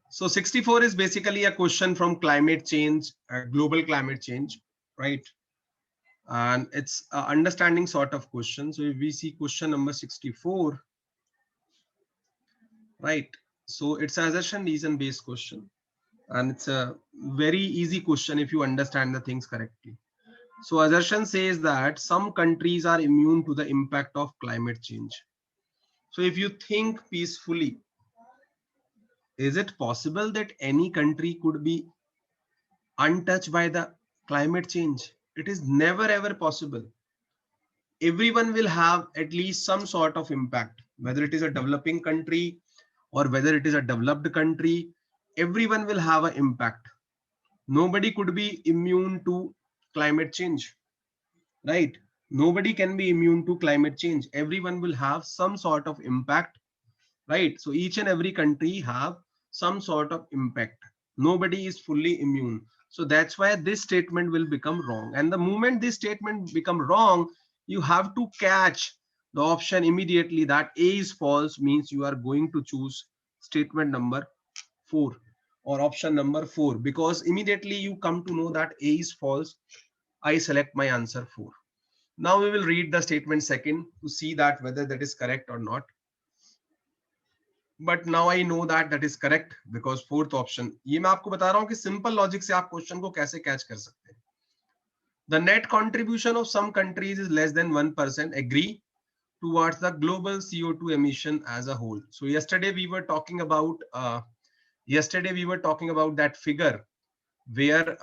So 64 is basically a question from climate change, global climate change, right? And it's a understanding sort of question. So if we see question number 64, right? So it's an assertion reason based question, and it's a very easy question if you understand the things correctly. So assertion says that some countries are immune to the impact of climate change. So if you think peacefully, is it possible that any country could be untouched by the climate change? It is never ever possible. Everyone will have at least some sort of impact, whether it is a developing country or whether it is a developed country. Everyone will have an impact. Nobody could be immune to climate change, right? Nobody can be immune to climate change. Everyone will have some sort of impact, right? So each and every country have some sort of impact. Nobody is fully immune. So that's why this statement will become wrong, and the moment this statement become wrong, you have to catch the option immediately that A is false, means you are going to choose statement number 4 or option number 4, because immediately you come to know that A is false, I select my answer 4. Now we will read the statement second to see that whether that is correct or not. But now I know that that is correct because fourth option, ये मैं आपको बता रहा हूं कि simple logic से आप question को कैसे कैच कर सकते हैं. The net contribution of some countries is less than 1%, agree, towards the global CO2 emission as a whole. So yesterday we were talking about that figure where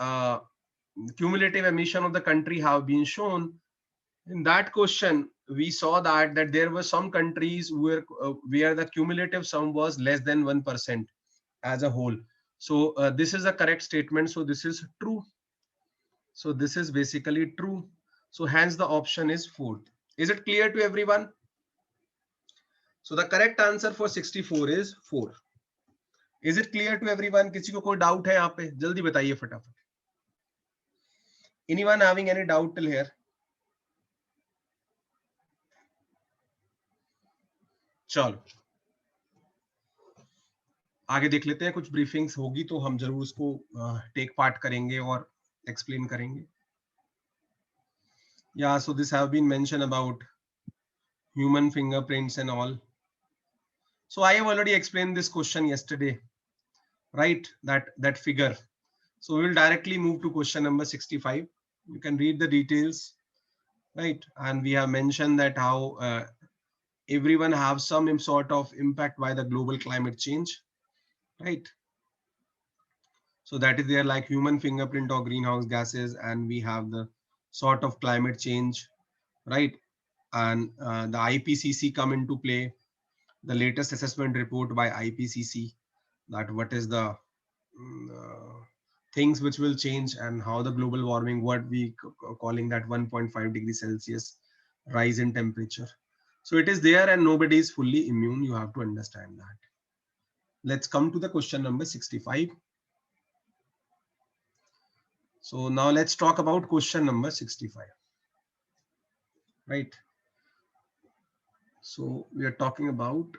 cumulative emission of the country have been shown. In that question we saw that there were some countries where the cumulative sum was less than 1% as a whole. So this is a correct statement, so this is true. So this is basically true, so hence the option is fourth. Is it clear to everyone? So the correct answer for 64 is 4. Is it clear to everyone? किसी को कोई doubt है यहाँ पे? जल्दी बताइए फटाफट. Anyone having any doubt till here? चलो आगे देख लेते हैं. कुछ ब्रीफिंग्स होगी तो हम जरूर उसको टेक पार्ट करेंगे और एक्सप्लेन करेंगे. Yeah, so this have been mentioned about human fingerprints and all. So I have already explained this question yesterday, right? That figure. So we will directly move to question number 65. You can read the details, right? And we have mentioned that how everyone have some sort of impact by the global climate change, right? So that is there, like human fingerprint or greenhouse gases, and we have the sort of climate change, right? And the IPCC come into play, the latest assessment report by IPCC, that what is the things which will change and how the global warming, what we calling that 1.5 degrees Celsius rise in temperature. So it is there and nobody is fully immune. You have to understand that. Let's come to the question number 65. So now let's talk about question number 65, right? So we are talking about